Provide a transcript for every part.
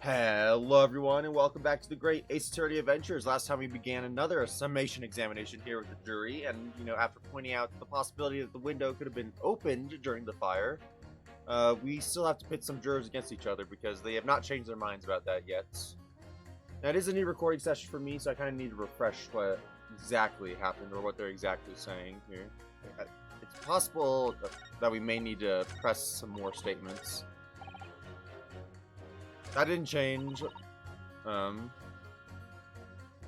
Hello everyone and welcome back to the Great Ace Attorney Adventures. Last time we began another summation examination here with the jury, and after pointing out the possibility that the window could have been opened during the fire, we still have to pit some jurors against each other because they have not changed their minds about that yet. Now it is a new recording session for me, so I kind of need to refresh what exactly happened or what they're exactly saying here. It's possible that we may need to press some more statements. That didn't change.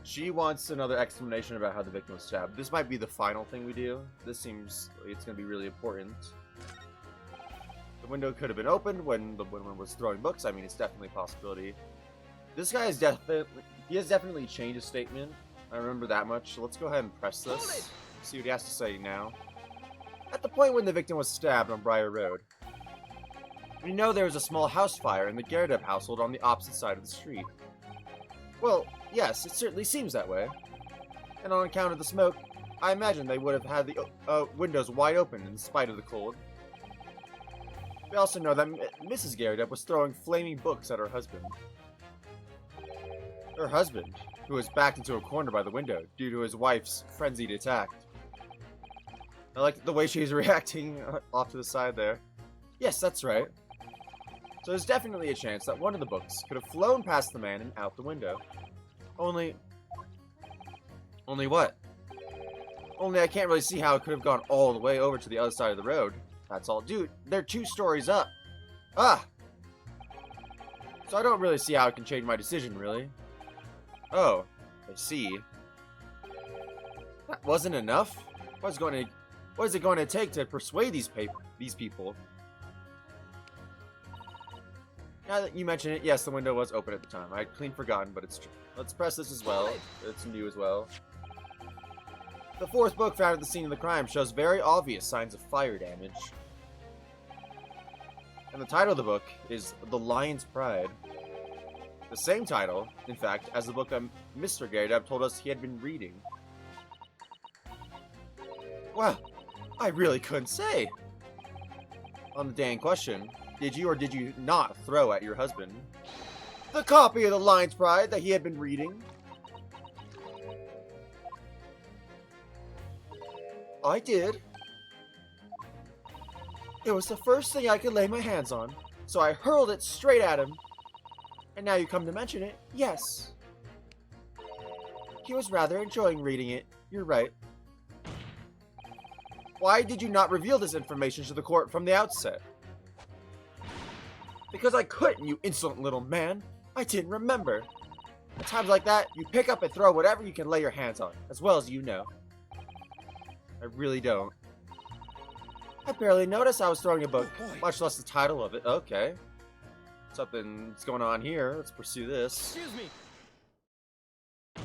She wants another explanation about how the victim was stabbed. This might be the final thing we do. This seems like it's going to be really important. The window could have been opened when the woman was throwing books. I mean, it's definitely a possibility. This guy is definitely changed his statement. I remember that much. So let's go ahead and press this. See what he has to say now. At the point when the victim was stabbed on Briar Road, we know there was a small house fire in the Gerdev household on the opposite side of the street. Well, yes, it certainly seems that way. And on account of the smoke, I imagine they would have had the windows wide open in spite of the cold. We also know that Mrs. Gerdev was throwing flaming books at her husband. Her husband, who was backed into a corner by the window due to his wife's frenzied attack. I like the way she's reacting off to the side there. Yes, that's right. So there's definitely a chance that one of the books could have flown past the man and out the window. Only what? Only I can't really see how it could have gone all the way over to the other side of the road. That's all. Dude, they're 2 stories up. Ah! So I don't really see how it can change my decision, really. Oh, I see. That wasn't enough? What is it going to take to persuade these people? Now that you mention it, yes, the window was open at the time. I had clean forgotten, but it's true. Let's press this as well. It's new as well. The 4th book found at the scene of the crime shows very obvious signs of fire damage. And the title of the book is The Lion's Pride. The same title, in fact, as the book that Mr. Gerdev told us he had been reading. Well, I really couldn't say. On the day in question, did you or did you not throw at your husband the copy of The Lion's Pride that he had been reading? I did. It was the first thing I could lay my hands on, so I hurled it straight at him. And now you come to mention it, yes. He was rather enjoying reading it, you're right. Why did you not reveal this information to the court from the outset? Because I couldn't, you insolent little man. I didn't remember. At times like that, you pick up and throw whatever you can lay your hands on, as well as you know. I really don't. I barely noticed I was throwing a book, much less the title of it. Okay. Something's going on here. Let's pursue this. Excuse me.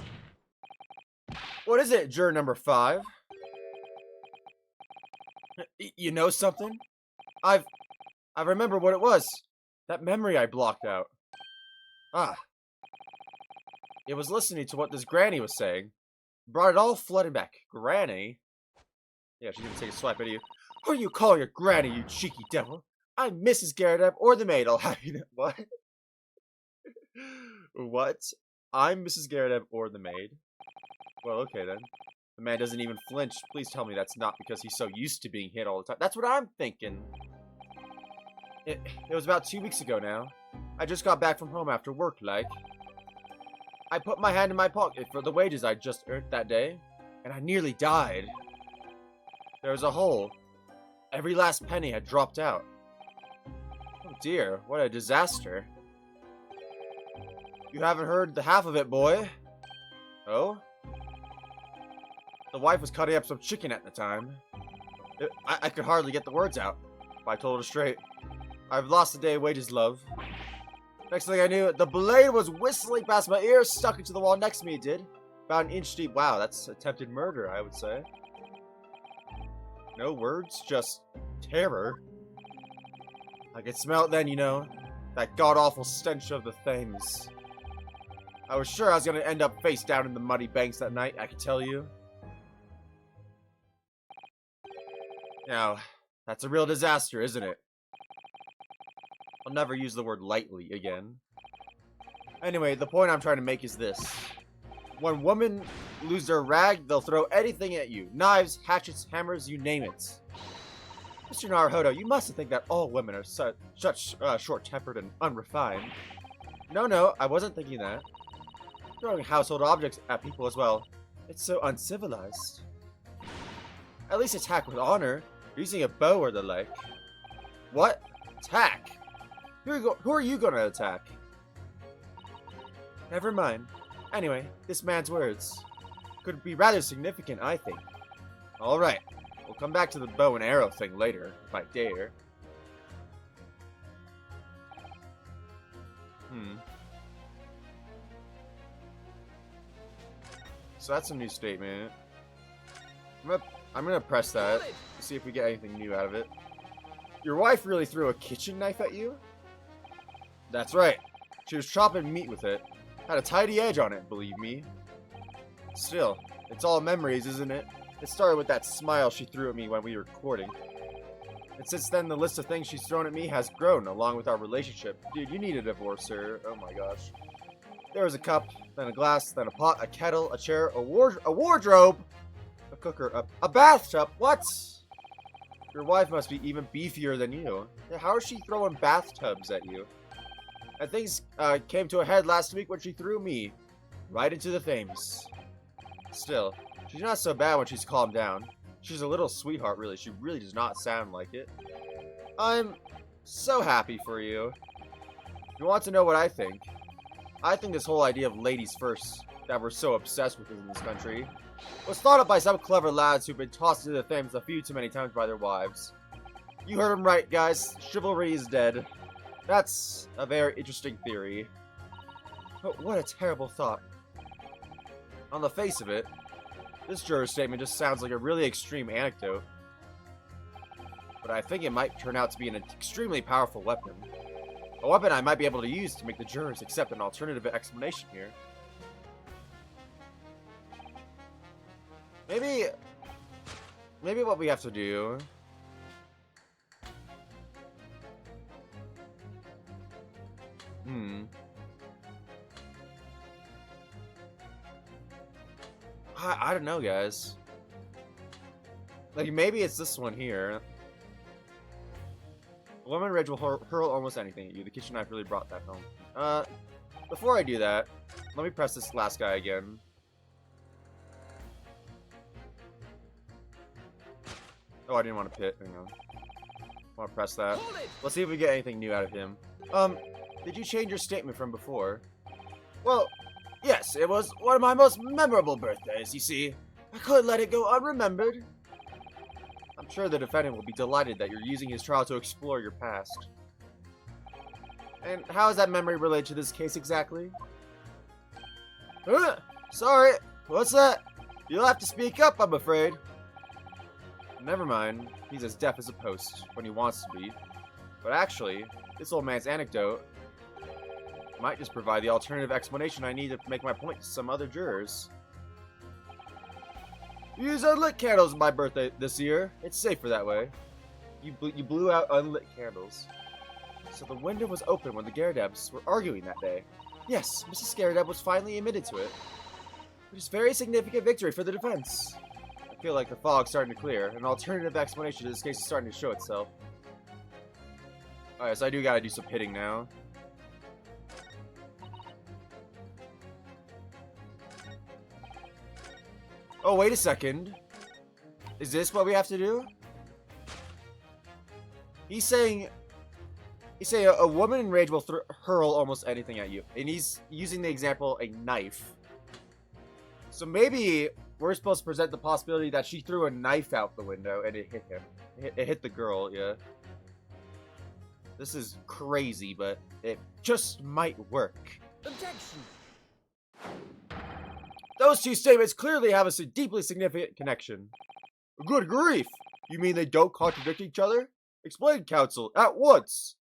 What is it, juror number 5? You know something? I remember what it was. That memory I blocked out. Ah. It was listening to what this granny was saying. Brought it all flooding back. Granny? Yeah, she's gonna take a swipe at you. Who are you calling your granny, you cheeky devil? I'm Mrs. Gerdev, or the maid, I'll have you know. What? What? I'm Mrs. Gerdev, or the maid? Well, okay then. The man doesn't even flinch. Please tell me that's not because he's so used to being hit all the time. That's what I'm thinking. It was about 2 weeks ago now. I just got back from home after work, like. I put my hand in my pocket for the wages I'd just earned that day, and I nearly died. There was a hole. Every last penny had dropped out. Oh dear, what a disaster. You haven't heard the half of it, boy. Oh? The wife was cutting up some chicken at the time. I could hardly get the words out, if I told her straight. I've lost a day of wages, love. Next thing I knew, the blade was whistling past my ear, stuck into the wall next to me, it did. About an inch deep. Wow, that's attempted murder, I would say. No words, just terror. I could smell it then, you know. That god-awful stench of the Thames. I was sure I was going to end up face down in the muddy banks that night, I could tell you. Now, that's a real disaster, isn't it? I'll never use the word lightly again. Anyway, the point I'm trying to make is this. When women lose their rag, they'll throw anything at you. Knives, hatchets, hammers, you name it. Mr. Naruhodo, you mustn't think that all women are such short-tempered and unrefined. No, I wasn't thinking that. Throwing household objects at people as well. It's so uncivilized. At least attack with honor, using a bow or the like. What? Attack? Who are you gonna attack? Never mind. Anyway, this man's words could be rather significant, I think. Alright, we'll come back to the bow and arrow thing later, if I dare. So that's a new statement. I'm gonna press that, see if we get anything new out of it. Your wife really threw a kitchen knife at you? That's right. She was chopping meat with it. Had a tidy edge on it, believe me. Still, it's all memories, isn't it? It started with that smile she threw at me when we were courting. And since then, the list of things she's thrown at me has grown, along with our relationship. Dude, you need a divorce, sir. Oh my gosh. There was a cup, then a glass, then a pot, a kettle, a chair, a wardrobe, a cooker, a bathtub. What? Your wife must be even beefier than you. How is she throwing bathtubs at you? And things came to a head last week when she threw me right into the Thames. Still, she's not so bad when she's calmed down. She's a little sweetheart, really. She really does not sound like it. I'm so happy for you. You want to know what I think? I think this whole idea of ladies first that we're so obsessed with in this country was thought up by some clever lads who've been tossed into the Thames a few too many times by their wives. You heard him right, guys. Chivalry is dead. That's a very interesting theory. But what a terrible thought. On the face of it, this juror's statement just sounds like a really extreme anecdote. But I think it might turn out to be an extremely powerful weapon. A weapon I might be able to use to make the jurors accept an alternative explanation here. Maybe what we have to do... I don't know, guys. Like, maybe it's this one here. A woman rage will hurl almost anything at you. The kitchen knife really brought that home. Before I do that, let me press this last guy again. Oh, I didn't want to pit. Hang on. I want to press that. Let's see if we get anything new out of him. Did you change your statement from before? Well, yes, it was one of my most memorable birthdays, you see. I couldn't let it go unremembered. I'm sure the defendant will be delighted that you're using his trial to explore your past. And how is that memory related to this case exactly? Sorry, what's that? You'll have to speak up, I'm afraid. Never mind, he's as deaf as a post when he wants to be. But actually, this old man's anecdote might just provide the alternative explanation I need to make my point to some other jurors. Use unlit candles on my birthday this year. It's safer that way. You blew out unlit candles. So the window was open when the Garradebs were arguing that day. Yes, Mrs. Garradeb was finally admitted to it. Which is a very significant victory for the defense. I feel like the fog's starting to clear. An alternative explanation to this case is starting to show itself. Alright, so I do gotta do some hitting now. Oh, wait a second. Is this what we have to do? He's saying a woman in rage will hurl almost anything at you. And he's using the example, a knife. So maybe we're supposed to present the possibility that she threw a knife out the window and it hit him. It hit the girl, yeah. This is crazy, but it just might work. Objection! Those two statements clearly have a deeply significant connection. Good grief! You mean they don't contradict each other? Explain, counsel, at once!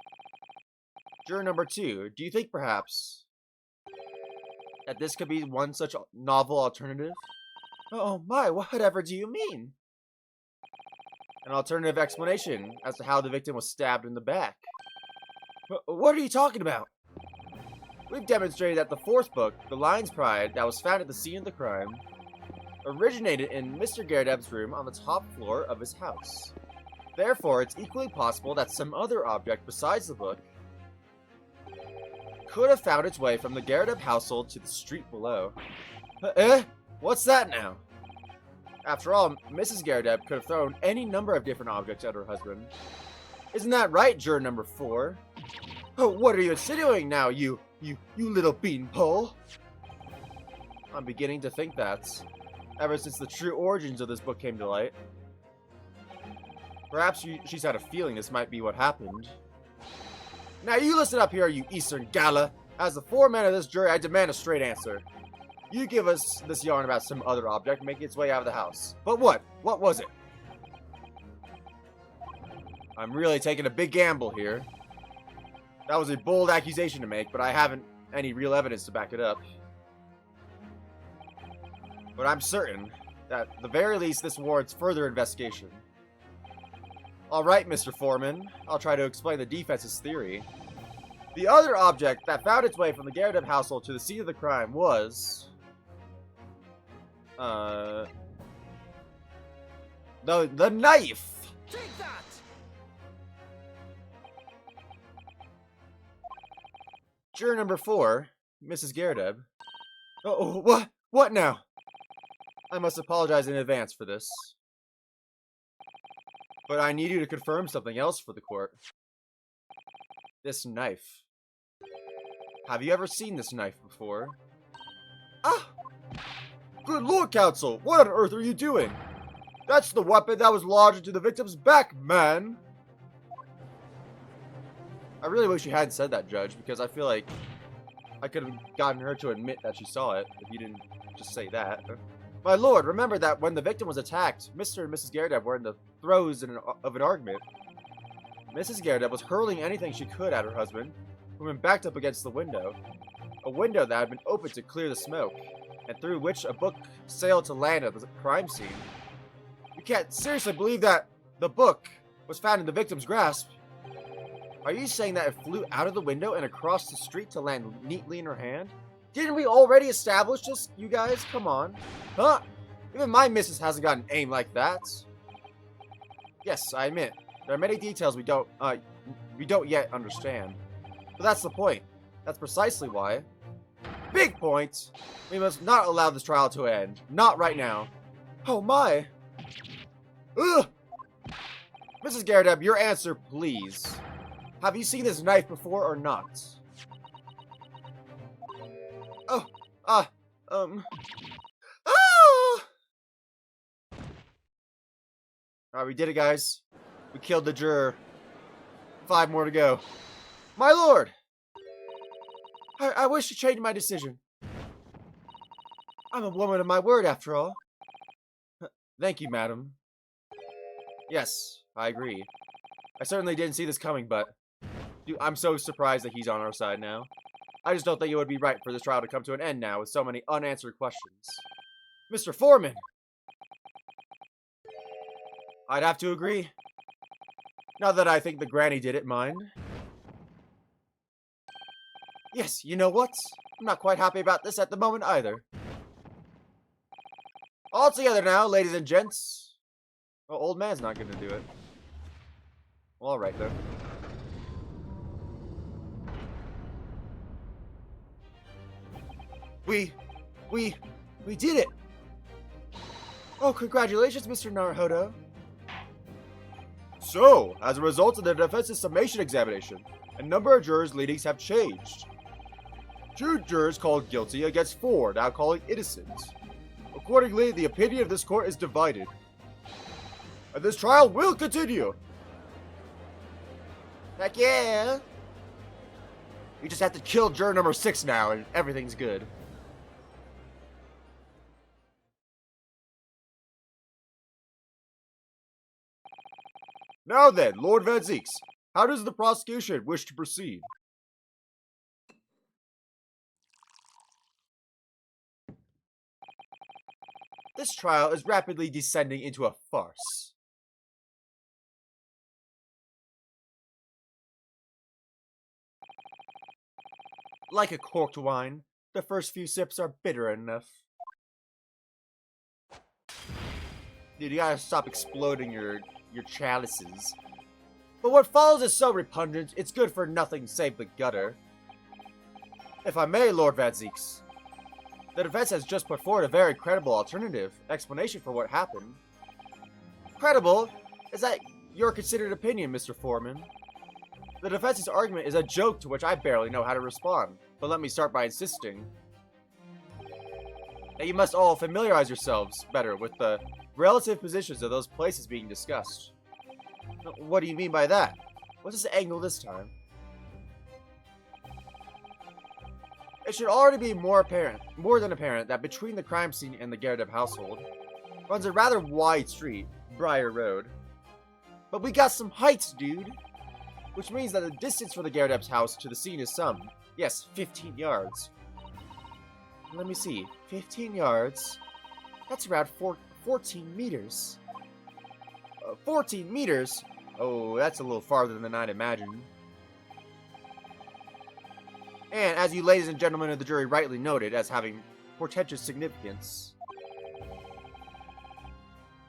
Juror number 2, do you think perhaps that this could be one such novel alternative? Oh my, whatever do you mean? An alternative explanation as to how the victim was stabbed in the back. What are you talking about? We've demonstrated that the fourth book, The Lion's Pride, that was found at the scene of the crime, originated in Mr. Garredeb's room on the top floor of his house. Therefore, it's equally possible that some other object besides the book could have found its way from the Garredeb household to the street below. What's that now? After all, Mrs. Garredeb could have thrown any number of different objects at her husband. Isn't that right, juror number 4? Oh, what are you insinuating now, you little beanpole? I'm beginning to think that, ever since the true origins of this book came to light. Perhaps she's had a feeling this might be what happened. Now you listen up here, you Eastern Gala. As the foreman of this jury, I demand a straight answer. You give us this yarn about some other object making its way out of the house. But what? What was it? I'm really taking a big gamble here. That was a bold accusation to make, but I haven't any real evidence to back it up. But I'm certain that at the very least this warrants further investigation. Alright, Mr. Foreman. I'll try to explain the defense's theory. The other object that found its way from the Garredeb household to the scene of the crime was... The knife! Take that! Juror number 4, Mrs. Garredeb. Oh, what? What now? I must apologize in advance for this. But I need you to confirm something else for the court. This knife. Have you ever seen this knife before? Ah! Good Lord, Counsel! What on earth are you doing? That's the weapon that was lodged into the victim's back, man! I really wish you hadn't said that, Judge, because I feel like I could have gotten her to admit that she saw it if you didn't just say that. My lord, remember that when the victim was attacked, Mr. and Mrs. Garredeb were in the throes of an argument. Mrs. Garredeb was hurling anything she could at her husband, who had been backed up against the window. A window that had been opened to clear the smoke, and through which a book sailed to land at the crime scene. You can't seriously believe that the book was found in the victim's grasp. Are you saying that it flew out of the window and across the street to land neatly in her hand? Didn't we already establish this, you guys? Come on. Huh? Even my missus hasn't got an aim like that. Yes, I admit, there are many details we don't yet understand. But that's the point. That's precisely why. Big point! We must not allow this trial to end. Not right now. Oh my! Ugh! Mrs. Garredeb, your answer, please. Have you seen this knife before or not? Oh, ah! Alright, we did it, guys. We killed the juror. 5 more to go. My lord! I wish to change my decision. I'm a woman of my word, after all. Thank you, madam. Yes, I agree. I certainly didn't see this coming, but... Dude, I'm so surprised that he's on our side now. I just don't think it would be right for this trial to come to an end now with so many unanswered questions. Mr. Foreman! I'd have to agree. Not that I think the granny did it, mind. Yes, you know what? I'm not quite happy about this at the moment either. All together now, ladies and gents. Well, old man's not gonna do it. Well, alright then. We did it! Oh, congratulations, Mr. Naruhodo. So, as a result of the defense's summation examination, a number of jurors' leadings have changed. 2 jurors called guilty against 4 now calling innocent. Accordingly, the opinion of this court is divided. And this trial will continue! Heck yeah! We just have to kill juror number 6 now and everything's good. Now then, Lord Van Zeeks, how does the prosecution wish to proceed? This trial is rapidly descending into a farce. Like a corked wine, the first few sips are bitter enough. Dude, you gotta stop exploding your chalices. But what follows is so repugnant, it's good for nothing save the gutter. If I may, Lord Vadzix, the defense has just put forward a very credible alternative explanation for what happened. Credible? Is that your considered opinion, Mr. Foreman? The defense's argument is a joke to which I barely know how to respond, but let me start by insisting that you must all familiarize yourselves better with the relative positions of those places being discussed. What do you mean by that? What's this angle this time? It should already be more than apparent that between the crime scene and the Gerdev household runs a rather wide street, Briar Road. But we got some heights, dude! Which means that the distance for the Gerdev's house to the scene is some, yes, 15 yards. Let me see, 15 yards? That's around 14 meters. 14 meters? Oh, that's a little farther than I'd imagined. And as you ladies and gentlemen of the jury rightly noted as having portentous significance,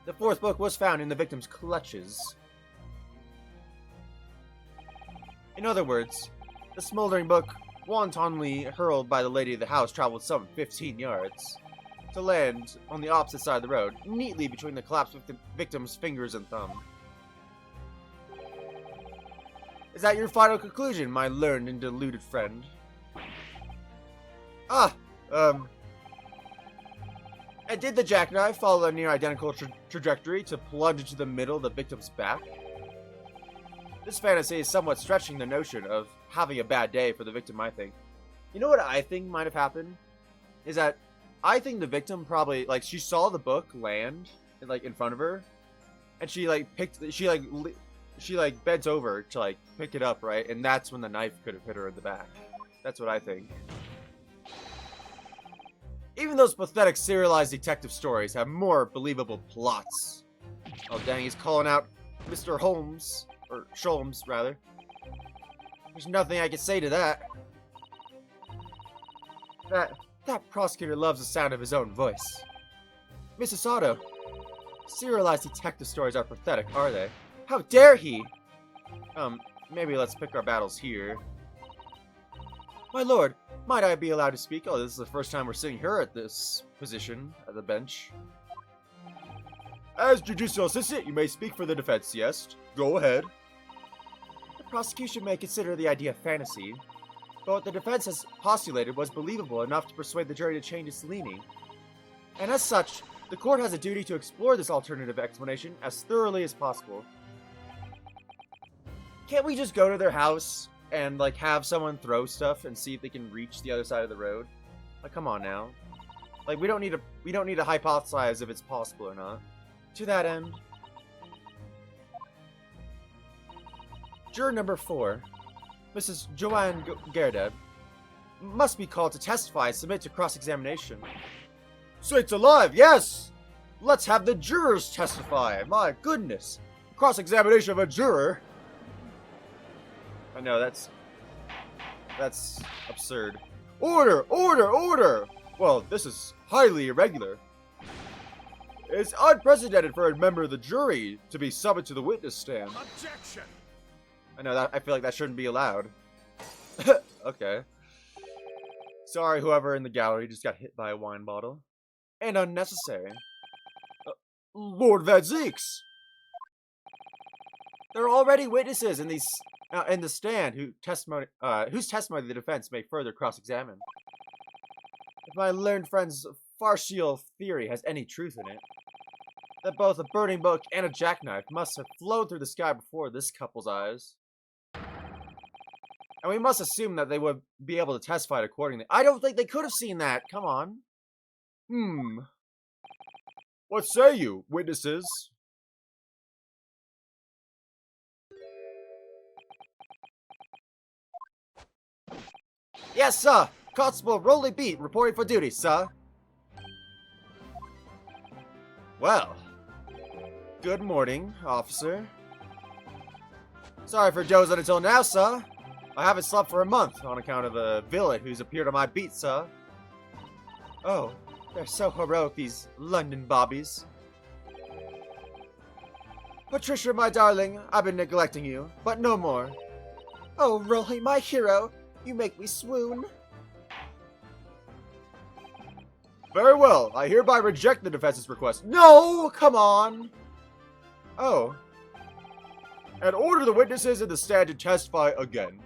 the fourth book was found in the victim's clutches. In other words, the smoldering book wantonly hurled by the lady of the house traveled some 15 yards to land on the opposite side of the road, neatly between the collapsed victim's fingers and thumb. Is that your final conclusion, my learned and deluded friend? And did the jackknife follow a near identical trajectory to plunge into the middle of the victim's back? This fantasy is somewhat stretching the notion of having a bad day for the victim, I think. You know what I think might have happened? Is that I think the victim probably, like, she saw the book land, like, in front of her, and she bent over to, like, pick it up, right? And that's when the knife could have hit her in the back. That's what I think. Even those pathetic serialized detective stories have more believable plots. Oh dang, he's calling out Mr. Holmes, or Sholmes, rather. There's nothing I can say to that. That prosecutor loves the sound of his own voice. Mrs. Otto, serialized detective stories are pathetic, are they? How dare he? Maybe let's pick our battles here. My lord, might I be allowed to speak? Oh, this is the first time we're seeing her at this position, at the bench. As judicial assistant, you may speak for the defense, yes? Go ahead. The prosecution may consider the idea fantasy, but what the defense has postulated was believable enough to persuade the jury to change its leaning. And as such, the court has a duty to explore this alternative explanation as thoroughly as possible. Can't we just go to their house and, like, have someone throw stuff and see if they can reach the other side of the road? Like, come on now. Like, we don't need to hypothesize if it's possible or not. To that end, juror number 4, Mrs. Joanne Gerdev, must be called to testify and submit to cross-examination. Sakes alive, yes! Let's have the jurors testify. My goodness. Cross-examination of a juror? I know, that's absurd. Order! Order! Order! Well, this is highly irregular. It's unprecedented for a member of the jury to be summoned to the witness stand. Objection! I know, I feel like that shouldn't be allowed. Okay. Sorry, whoever in the gallery just got hit by a wine bottle. And unnecessary. Lord Vadzix! There are already witnesses in the stand whose testimony the defense may further cross-examine. If my learned friend's farcical theory has any truth in it, that both a burning book and a jackknife must have flown through the sky before this couple's eyes. And we must assume that they would be able to testify accordingly. I don't think they could have seen that. Come on. What say you, witnesses? Yes, sir. Constable Rolly Beat reporting for duty, sir. Well, good morning, officer. Sorry for dozing until now, sir. I haven't slept for a month on account of a villain who's appeared on my beat, sir. Oh, they're so heroic, these London bobbies. Patricia, my darling, I've been neglecting you, but no more. Oh, Rolly, my hero, you make me swoon. Very well, I hereby reject the defense's request. No, come on. Oh. And order the witnesses in the stand to testify again.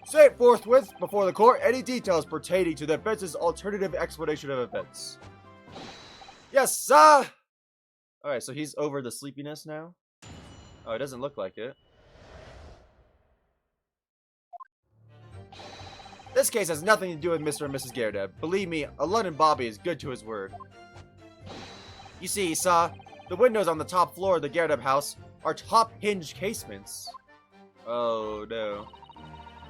State forthwith before the court any details pertaining to the defense's alternative explanation of events. Yes, sir! Alright, so he's over the sleepiness now? Oh, it doesn't look like it. This case has nothing to do with Mr. and Mrs. Gyardeb. Believe me, a London Bobby is good to his word. You see, sir, the windows on the top floor of the Gyardeb house are top hinged casements. Oh, no.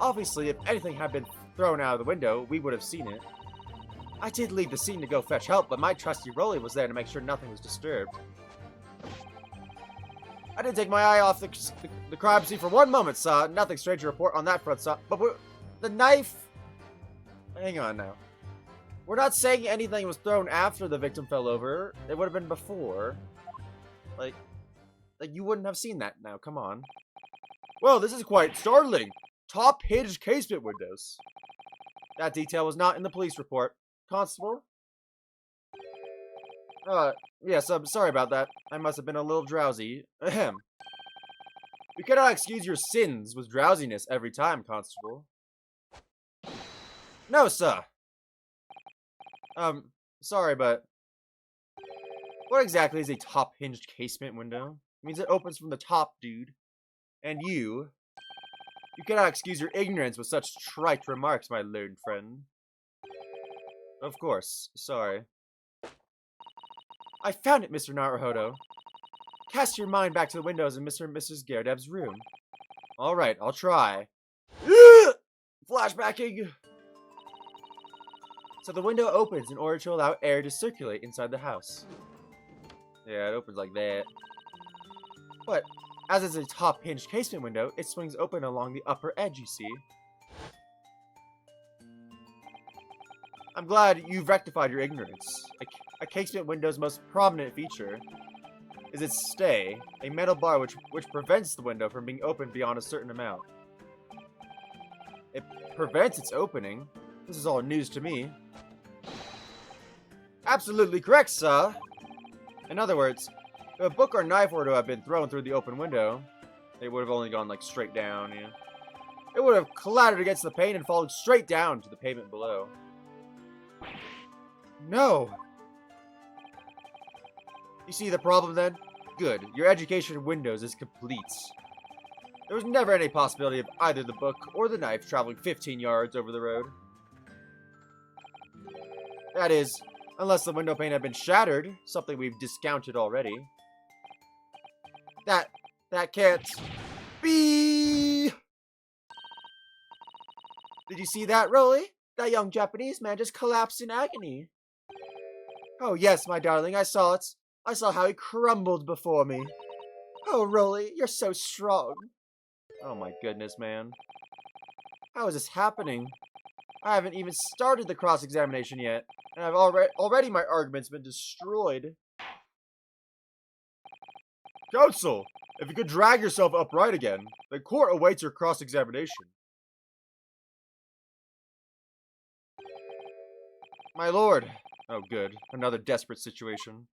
Obviously, if anything had been thrown out of the window, we would have seen it. I did leave the scene to go fetch help, but my trusty Rolly was there to make sure nothing was disturbed. I didn't take my eye off the crime scene for one moment, sir. Nothing strange to report on that front, sir. But the knife... Hang on now. We're not saying anything was thrown after the victim fell over. It would have been before. Like you wouldn't have seen that now. Come on. Well, this is quite startling. Top hinged casement windows. That detail was not in the police report. Constable? Yes, I'm sorry about that. I must have been a little drowsy. Ahem. You cannot excuse your sins with drowsiness every time, Constable. No, sir. Sorry, but... What exactly is a top-hinged casement window? It means it opens from the top, dude. And you cannot excuse your ignorance with such trite remarks, my learned friend. Of course. Sorry. I found it, Mr. Naruhodo. Cast your mind back to the windows in Mr. and Mrs. Gyardeb's room. Alright, I'll try. Flashbacking! So the window opens in order to allow air to circulate inside the house. Yeah, it opens like that. But, as it's a top hinged casement window, it swings open along the upper edge, you see. I'm glad you've rectified your ignorance. A casement window's most prominent feature is its stay, a metal bar which prevents the window from being opened beyond a certain amount. It prevents its opening? This is all news to me. Absolutely correct, sir. In other words, if a book or knife were to have been thrown through the open window, it would have only gone like straight down, yeah. It would have clattered against the pane and fallen straight down to the pavement below. No! You see the problem then? Good. Your education in windows is complete. There was never any possibility of either the book or the knife traveling 15 yards over the road. That is, unless the window pane had been shattered, something we've discounted already. That can't be! Did you see that, Rolly? That young Japanese man just collapsed in agony. Oh yes, my darling, I saw it. I saw how he crumbled before me. Oh, Rolly, you're so strong. Oh my goodness, man. How is this happening? I haven't even started the cross-examination yet, and I've already my argument's been destroyed. Counsel, if you could drag yourself upright again, the court awaits your cross-examination. My lord. Oh, good. Another desperate situation.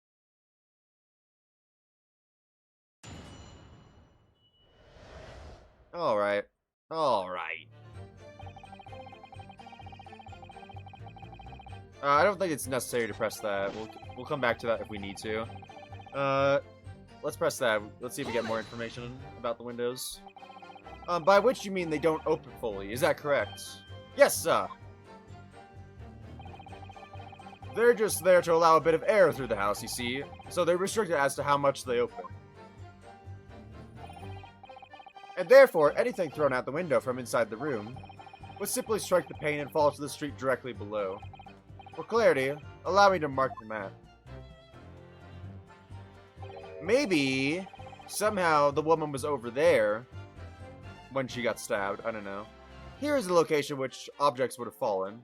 Alright. Alright. I don't think it's necessary to press that. We'll come back to that if we need to. Let's press that. Let's see if we get more information about the windows. By which you mean they don't open fully, is that correct? Yes, sir. They're just there to allow a bit of air through the house, you see, so they're restricted as to how much they open. And therefore, anything thrown out the window from inside the room would simply strike the pane and fall to the street directly below. For clarity, allow me to mark the map. Maybe, somehow, the woman was over there, when she got stabbed. I don't know. Here is the location which objects would have fallen.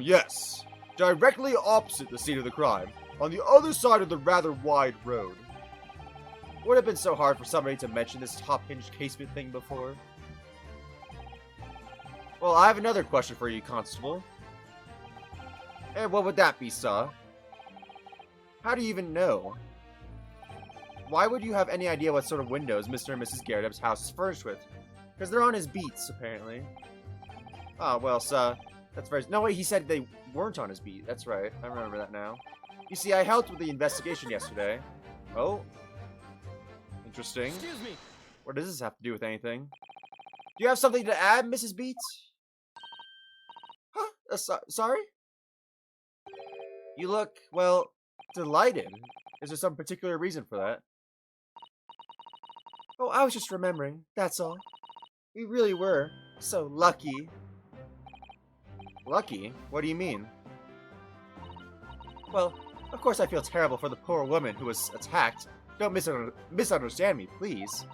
Yes. Directly opposite the scene of the crime, on the other side of the rather wide road. Would it have been so hard for somebody to mention this top-hinged casement thing before? Well, I have another question for you, Constable. And what would that be, sir? How do you even know? Why would you have any idea what sort of windows Mr. and Mrs. Garrett's house is furnished with? Because they're on his beats, apparently. Ah, well, sir. That's very... No, wait, he said they weren't on his beat. That's right. I remember that now. You see, I helped with the investigation yesterday. Oh. Interesting. Excuse me. What does this have to do with anything? Do you have something to add, Mrs. Beats? Huh? Sorry? You look, well, delighted. Is there some particular reason for that? Oh, I was just remembering, that's all. We really were so lucky. Lucky? What do you mean? Well, of course I feel terrible for the poor woman who was attacked. Don't misunderstand me, please.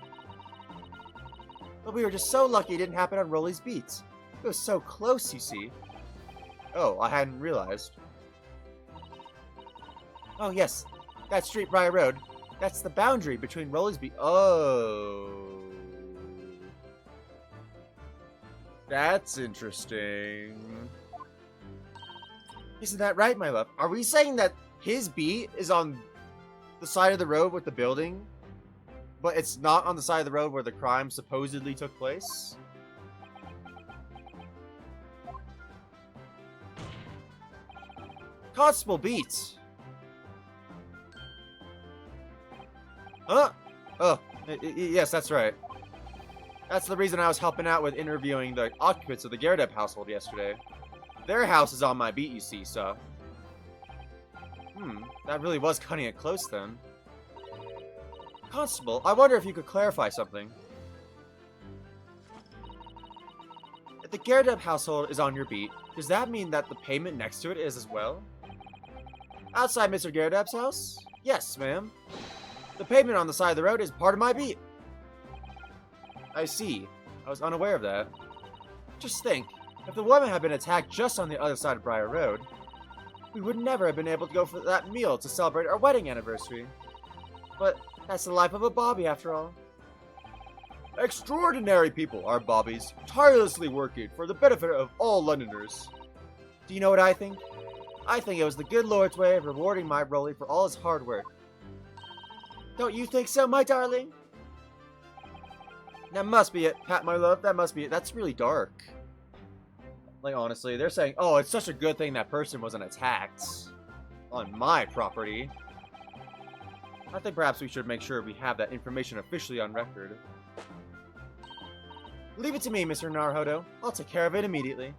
But we were just so lucky it didn't happen on Rolly's beats. It was so close, you see. Oh, I hadn't realized. Oh, yes. That street, Briar Road. That's the boundary between Rolly's beat. Oh. That's interesting. Isn't that right, my love? Are we saying that his beat is on the side of the road with the building, but it's not on the side of the road where the crime supposedly took place? Constable Beats. Huh? Oh, yes, that's right. That's the reason I was helping out with interviewing the occupants of the Garrett household yesterday. Their house is on my beat, you see, sir. That really was cutting it close then. Constable, I wonder if you could clarify something. If the Garrett household is on your beat, does that mean that the pavement next to it is as well? Outside Mr. Garrett's house? Yes, ma'am. The pavement on the side of the road is part of my beat. I see. I was unaware of that. Just think, if the woman had been attacked just on the other side of Briar Road, we would never have been able to go for that meal to celebrate our wedding anniversary. But that's the life of a Bobby, after all. Extraordinary people are Bobbies, tirelessly working for the benefit of all Londoners. Do you know what I think? I think it was the good Lord's way of rewarding my Rolly for all his hard work. Don't you think so, my darling? That must be it, Pat, my love. That must be it. That's really dark. Like, honestly, they're saying, oh, it's such a good thing that person wasn't attacked on my property. I think perhaps we should make sure we have that information officially on record. Leave it to me, Mr. Naruhodo. I'll take care of it immediately.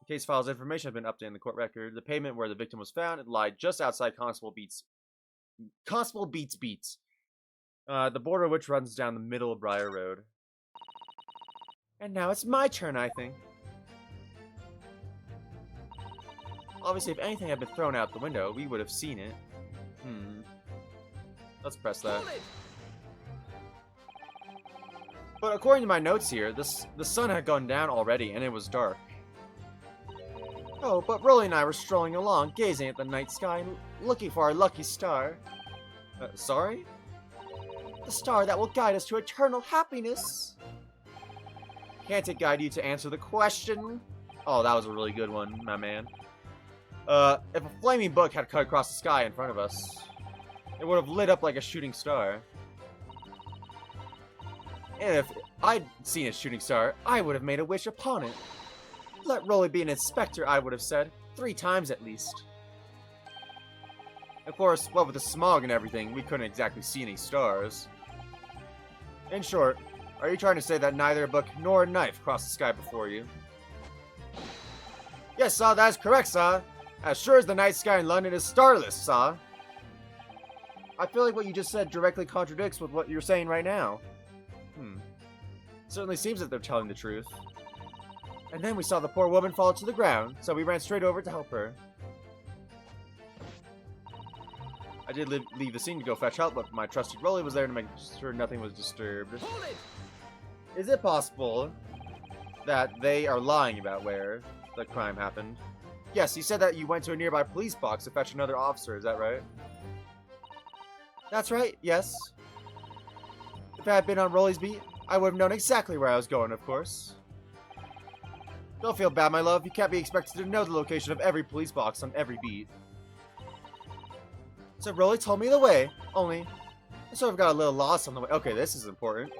The case file's information has been updated in the court record. The pavement where the victim was found, it lied just outside Constable Beats. The border of which runs down the middle of Briar Road. And now it's my turn, I think. Obviously, if anything had been thrown out the window, we would have seen it. Let's press that. But according to my notes here, the sun had gone down already, and it was dark. Oh, but Rolly and I were strolling along, gazing at the night sky, and looking for our lucky star. Sorry? The star that will guide us to eternal happiness. Can't it guide you to answer the question? Oh, that was a really good one, my man. If a flaming book had cut across the sky in front of us, it would have lit up like a shooting star. And if I'd seen a shooting star, I would have made a wish upon it. Let Rolly be an inspector, I would have said, 3 times at least. Of course, what with the smog and everything, we couldn't exactly see any stars. In short, are you trying to say that neither a book nor a knife crossed the sky before you? Yes, sir, that is correct, sir. As sure as the night sky in London is starless, sir. I feel like what you just said directly contradicts with what you're saying right now. Certainly seems that they're telling the truth. And then we saw the poor woman fall to the ground, so we ran straight over to help her. did leave the scene to go fetch help, but my trusty Rolly was there to make sure nothing was disturbed. Hold it! Is it possible that they are lying about where the crime happened? Yes, he said that you went to a nearby police box to fetch another officer, is that right? That's right, yes. If I had been on Rolly's beat, I would have known exactly where I was going, of course. Don't feel bad, my love. You can't be expected to know the location of every police box on every beat. So Rolly told me the way, only I sort of got a little lost on the way. Okay, this is important.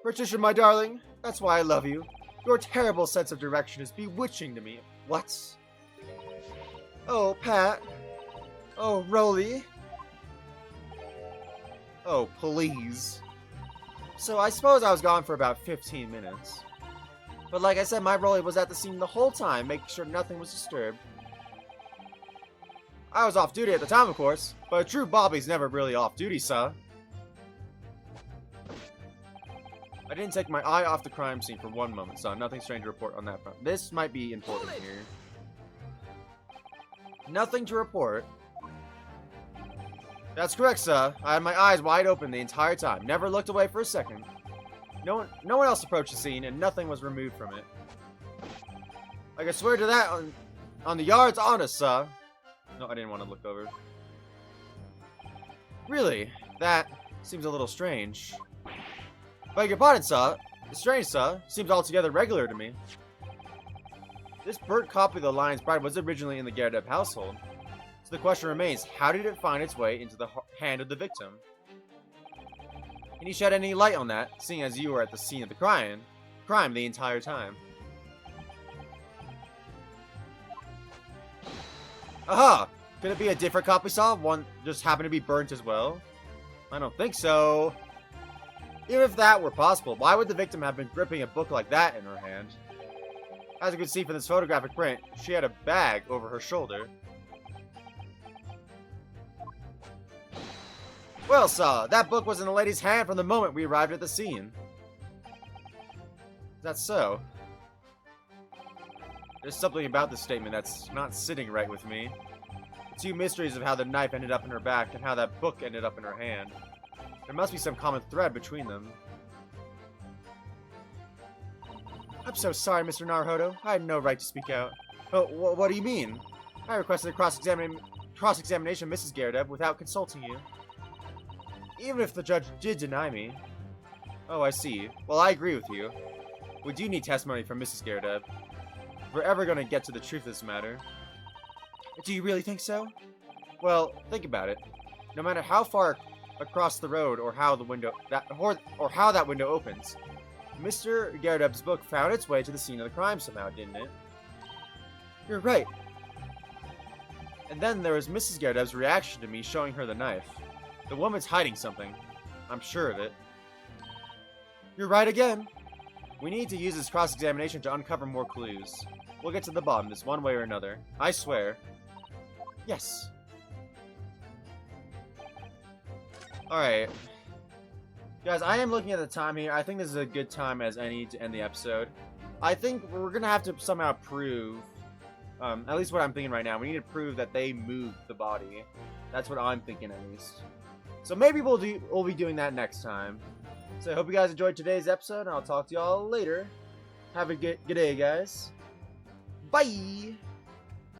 Patricia, my darling, that's why I love you. Your terrible sense of direction is bewitching to me. What? Oh, Pat. Oh, Rolly. Oh, please. So I suppose I was gone for about 15 minutes. But like I said, my Rolly was at the scene the whole time, making sure nothing was disturbed. I was off duty at the time, of course, but a true Bobby's never really off duty, sir. I didn't take my eye off the crime scene for one moment, son. Nothing strange to report on that front. This might be important here. Nothing to report. That's correct, sir. I had my eyes wide open the entire time. Never looked away for a second. No one else approached the scene, and nothing was removed from it. I can swear to that on the yard's honest, sir. No, I didn't want to look over. Really? That seems a little strange. Beg your pardon, sir. It's strange, sir. Seems altogether regular to me. This burnt copy of the Lion's Bride was originally in the Gyarados household. So the question remains, how did it find its way into the hand of the victim? Can you shed any light on that, seeing as you were at the scene of the crime the entire time? Aha! Could it be a different copy saw? One just happened to be burnt as well? I don't think so. Even if that were possible, why would the victim have been gripping a book like that in her hand? As you can see from this photographic print, she had a bag over her shoulder. Well, sir, that book was in the lady's hand from the moment we arrived at the scene. That's so. There's something about this statement that's not sitting right with me. The two mysteries of how the knife ended up in her back and how that book ended up in her hand. There must be some common thread between them. I'm so sorry, Mr. Naruhodo. I had no right to speak out. Oh, what do you mean? I requested a cross-examination of Mrs. Gyarados without consulting you. Even if the judge did deny me. Oh, I see. Well, I agree with you. We do need testimony from Mrs. Gyarados. If we're ever going to get to the truth of this matter. Do you really think so? Well, think about it. No matter how far across the road or how the window how that window opens, Mr. Gyarados' book found its way to the scene of the crime somehow, didn't it? You're right. And then there was Mrs. Gyarados' reaction to me showing her the knife. The woman's hiding something. I'm sure of it. You're right again. We need to use this cross-examination to uncover more clues. We'll get to the bottom of this one way or another. I swear. Yes. Alright. Guys, I am looking at the time here. I think this is a good time as any to end the episode. I think we're going to have to somehow prove, at least what I'm thinking right now, we need to prove that they moved the body. That's what I'm thinking at least. So maybe we'll be doing that next time. So I hope you guys enjoyed today's episode, and I'll talk to y'all later. Have a good day, guys. Bye!